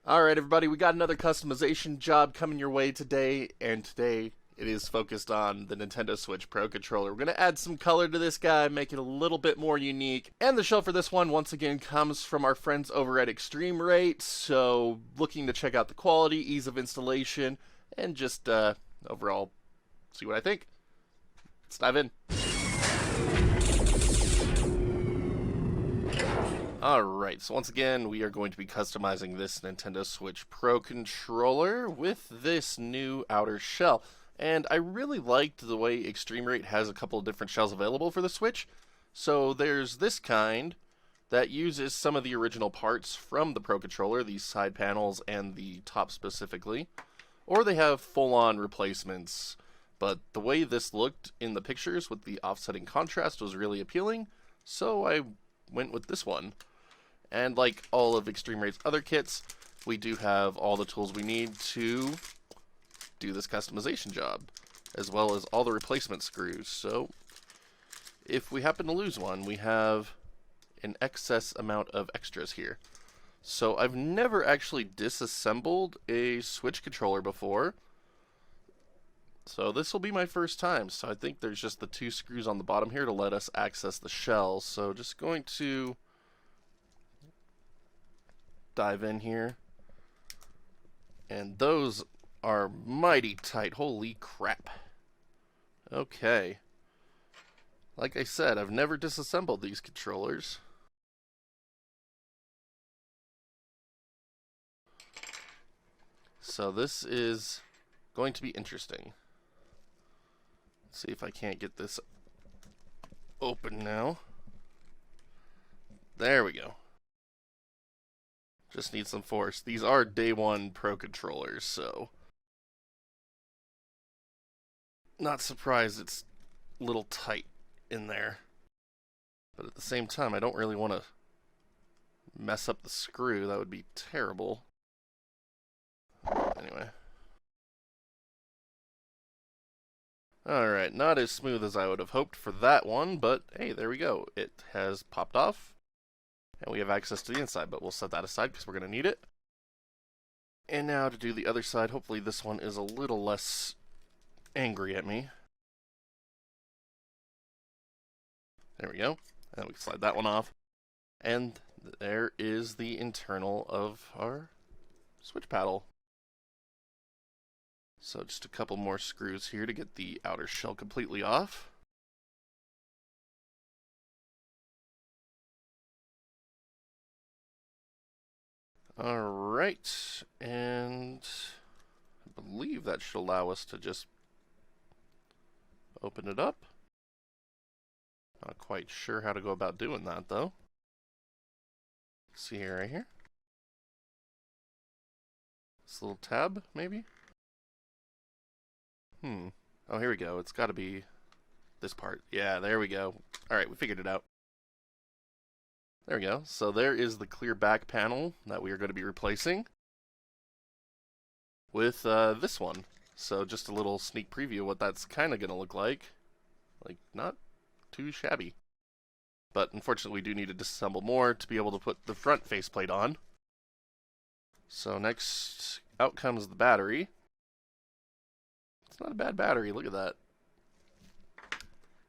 Alright everybody, we got another customization job coming your way today, and today it is focused on the NintendoSwitch ProController. We're going to add some color to this guy, make it a little bit more unique, and the shell for this one once again comes from our friends over at eXtremeRate, so looking to check out the quality, ease of installation, and just overall see what I think. Let's dive in. Alright, so once again, we are going to be customizing this NintendoSwitch ProController with this new outer shell. And I really liked the way eXtremeRate has a couple of different shells available for the Switch. So there's this kind that uses some of the original parts from the ProController, these side panels and the top specifically. Or they have full-on replacements. But the way this looked in the pictures with the offsetting contrast was really appealing, so I went with this one. And like all of eXtremeRate's other kits, we do have all the tools we need to do this customization job, as well as all the replacement screws. So if we happen to lose one, we have an excess amount of extras here. So I've never actually disassembled a Switch controller before, so this will be my first time. So I think there's just the two screws on the bottom here to let us access the shell. So just going to dive in here, and those are mighty tight. Holy crap. Okay, like I said, I've never disassembled these controllers. So this is going to be interesting. Let's see if I can't get this open now. There we go. Just need some force. These are day one Pro controllers, so not surprised it's a little tight in there. But at the same time, I don't really want to mess up the screw. That would be terrible. Anyway. Alright, not as smooth as I would have hoped for that one, but hey, there we go. It has popped off, and we have access to the inside, but we'll set that aside because we're going to need it. And now to do the other side, hopefully this one is a little less angry at me. There we go. And we can slide that one off. And there is the internal of our switch paddle. So just a couple more screws here to get the outer shell completely off. Alright, and I believe that should allow us to just open it up. Not quite sure how to go about doing that though. See here, right here. This little tab, maybe? Oh, here we go. It's got to be this part. Yeah, there we go. Alright, we figured it out. There we go. So there is the clear back panel that we are going to be replacing with this one. So just a little sneak preview of what that's kind of going to look like. Like, not too shabby. But unfortunately, we do need to disassemble more to be able to put the front faceplate on. So next out comes the battery. It's not a bad battery, look at that.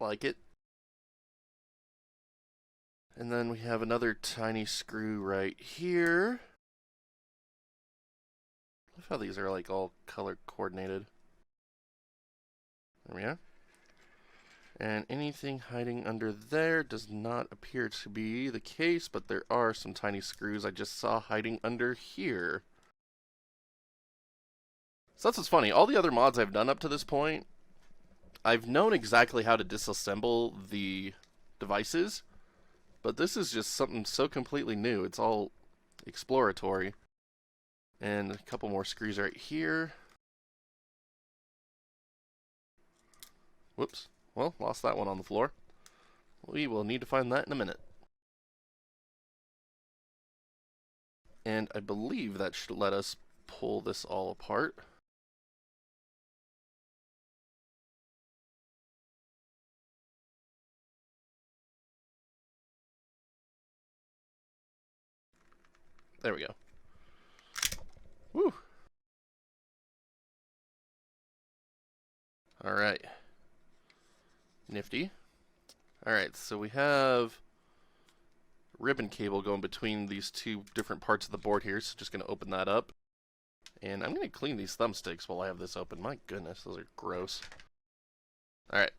Like it. And then we have another tiny screw right here. I love how these are like all color coordinated. There we are. And anything hiding under there does not appear to be the case, but there are some tiny screws I just saw hiding under here. So that's what's funny. All the other mods I've done up to this point, I've known exactly how to disassemble the devices, but this is just something so completely new. It's all exploratory. And a couple more screws right here. Whoops. Well, lost that one on the floor. We will need to find that in a minute. And I believe that should let us pull this all apart. There we go. Alright. Nifty. Alright, so we have ribbon cable going between these two different parts of the board here, so just going to open that up. And I'm going to clean these thumbsticks while I have this open. My goodness, those are gross. Alright,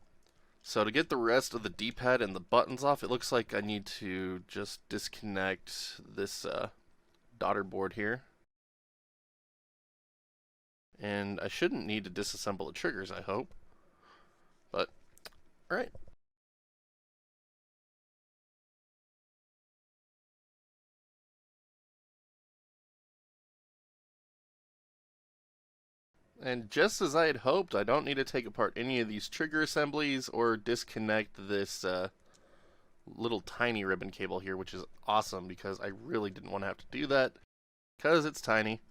so to get the rest of the D-pad and the buttons off, it looks like I need to just disconnect this daughter board here. And I shouldn't need to disassemble the triggers, I hope. But, alright. And just as I had hoped, I don't need to take apart any of these trigger assemblies or disconnect this little tiny ribbon cable here, which is awesome because I really didn't want to have to do that because it's tiny.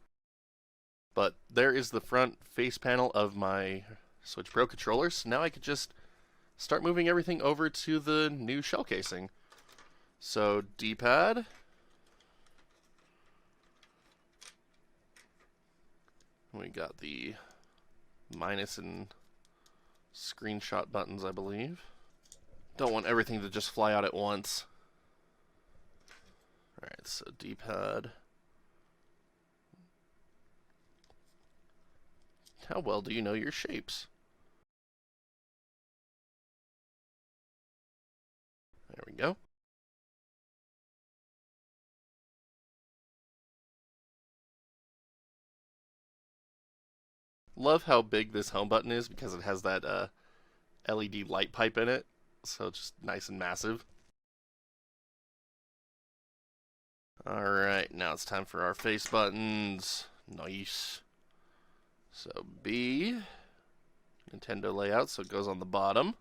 But there is the front face panel of my Switch Pro controller, so now I could just start moving everything over to the new shell casing. So D-pad. We got the minus and screenshot buttons, I believe. Don't want everything to just fly out at once. Alright, so D-pad. How well do you know your shapes? There we go. Love how big this home button is because it has that LED light pipe in it, so it's just nice and massive. Alright, now it's time for our face buttons. Nice. So B, Nintendo layout, so it goes on the bottom.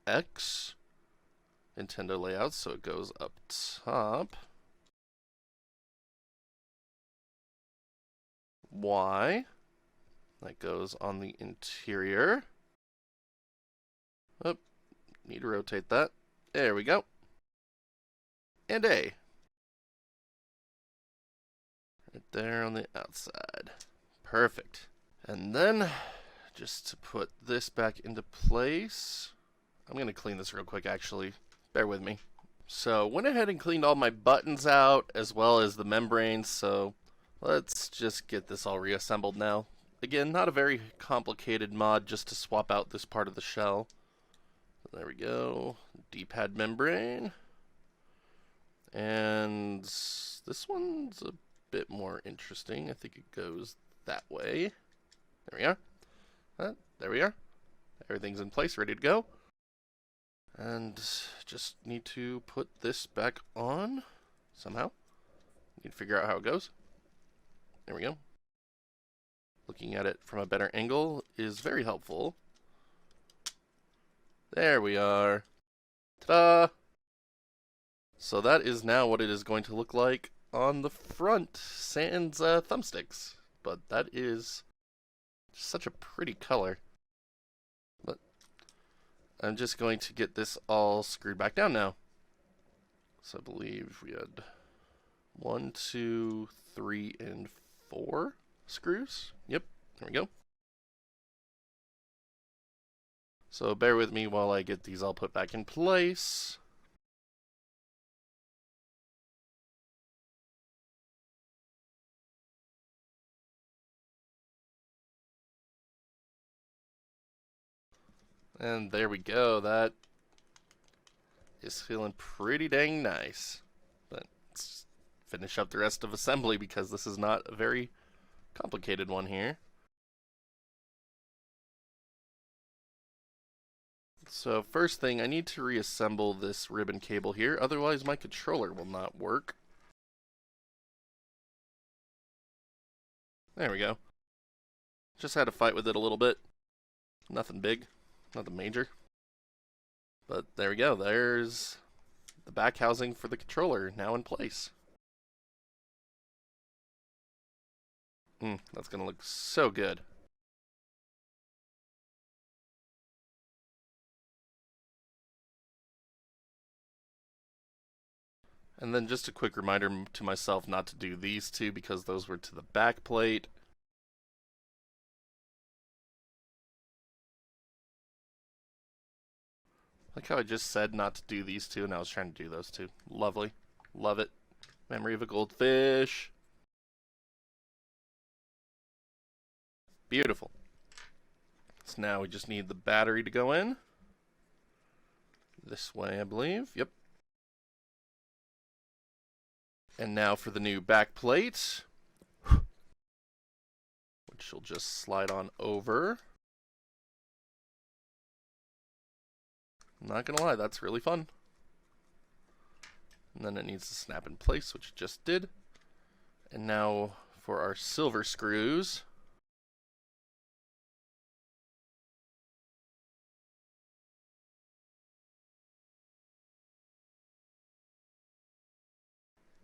X, Nintendo layout, so it goes up top. Y, that goes on the interior. Oh, need to rotate that. There we go. And A. Right there on the outside. Perfect. And then, just to put this back into place, I'm going to clean this real quick actually. Bear with me. So, went ahead and cleaned all my buttons out as well as the membranes, so let's just get this all reassembled now. Again, not a very complicated mod, just to swap out this part of the shell. There we go. D-pad membrane. And this one's a bit more interesting. I think it goes that way. There we are. There we are. Everything's in place, ready to go. And just need to put this back on somehow. Need to figure out how it goes. There we go. Looking at it from a better angle is very helpful. There we are. Ta-da! So that is now what it is going to look like on the front, sans thumbsticks. But that is such a pretty color. But I'm just going to get this all screwed back down now. So I believe we had 1, 2, 3, and 4 screws. Yep, there we go. So bear with me while I get these all put back in place. And there we go. That is feeling pretty dang nice. But let's finish up the rest of assembly because this is not a very complicated one here. So first thing, I need to reassemble this ribbon cable here, otherwise my controller will not work. There we go. Just had to fight with it a little bit. Nothing big, nothing major. But there we go, there's the back housing for the controller now in place. That's gonna look so good. And then just a quick reminder to myself not to do these two because those were to the back plate. Like how I just said not to do these two, and I was trying to do those two. Lovely. Love it. Memory of a goldfish. Beautiful. So now we just need the battery to go in. This way, I believe. Yep. And now for the new back plate, which will just slide on over. I'm not gonna lie, that's really fun. And then it needs to snap in place, which it just did. And now for our silver screws.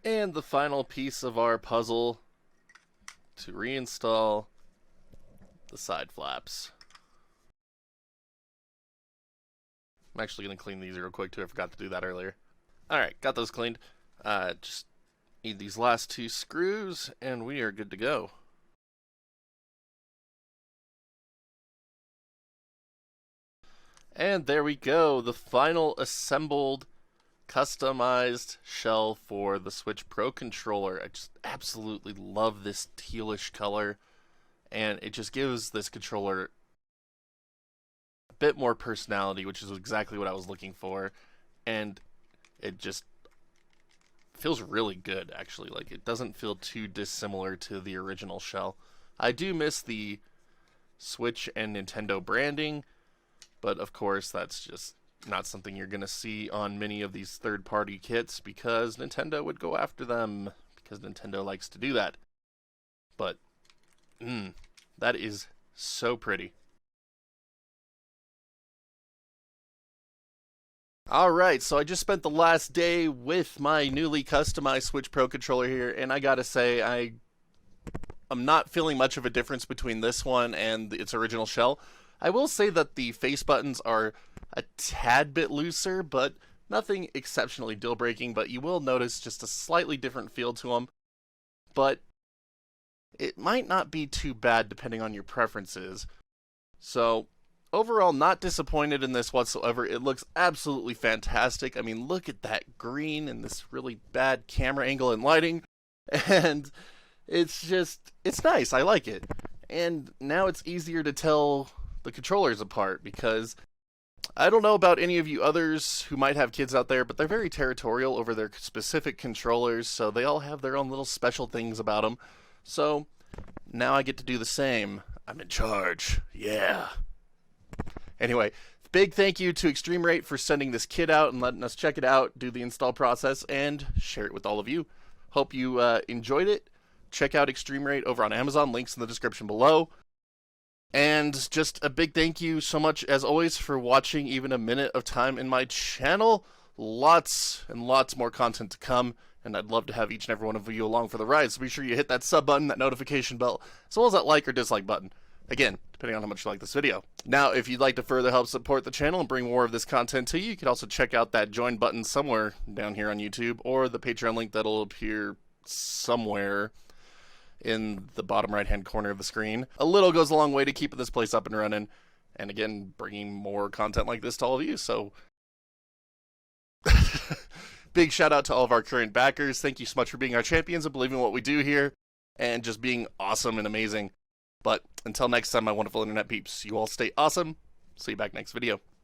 And the final piece of our puzzle to reinstall the side flaps. I'm actually going to clean these real quick too. I forgot to do that earlier. Alright, got those cleaned. Just need these last two screws and we are good to go. And there we go. The final assembled, customized shell for the Switch Pro Controller. I just absolutely love this tealish color. And it just gives this controller a bit more personality, which is exactly what I was looking for. And it just feels really good, actually. Like, it doesn't feel too dissimilar to the original shell. I do miss the Switch and Nintendo branding, but of course that's just not something you're going to see on many of these third-party kits because Nintendo would go after them, because Nintendo likes to do that. But, that is so pretty. Alright, so I just spent the last day with my newly customized Switch Pro Controller here, and I gotta say, I'm not feeling much of a difference between this one and its original shell. I will say that the face buttons are a tad bit looser, but nothing exceptionally deal-breaking, but you will notice just a slightly different feel to them. But it might not be too bad depending on your preferences. So, overall, not disappointed in this whatsoever. It looks absolutely fantastic. I mean, look at that green and this really bad camera angle and lighting. And it's nice. I like it. And now it's easier to tell the controllers apart because I don't know about any of you others who might have kids out there, but they're very territorial over their specific controllers, so they all have their own little special things about them. So now I get to do the same. I'm in charge. Yeah. Anyway, big thank you to eXtremeRate for sending this kit out and letting us check it out, do the install process, and share it with all of you. Hope you enjoyed it. Check out eXtremeRate over on Amazon. Links in the description below. And just a big thank you so much, as always, for watching even a minute of time in my channel. Lots and lots more content to come, and I'd love to have each and every one of you along for the ride, so be sure you hit that sub button, that notification bell, as well as that like or dislike button. Again, depending on how much you like this video. Now, if you'd like to further help support the channel and bring more of this content to you, you can also check out that join button somewhere down here on YouTube, or the Patreon link that'll appear somewhere in the bottom right-hand corner of the screen. A little goes a long way to keeping this place up and running, and again, bringing more content like this to all of you, so big shout out to all of our current backers. Thank you so much for being our champions and believing in what we do here, and just being awesome and amazing. But until next time, my wonderful internet peeps, you all stay awesome. See you back next video.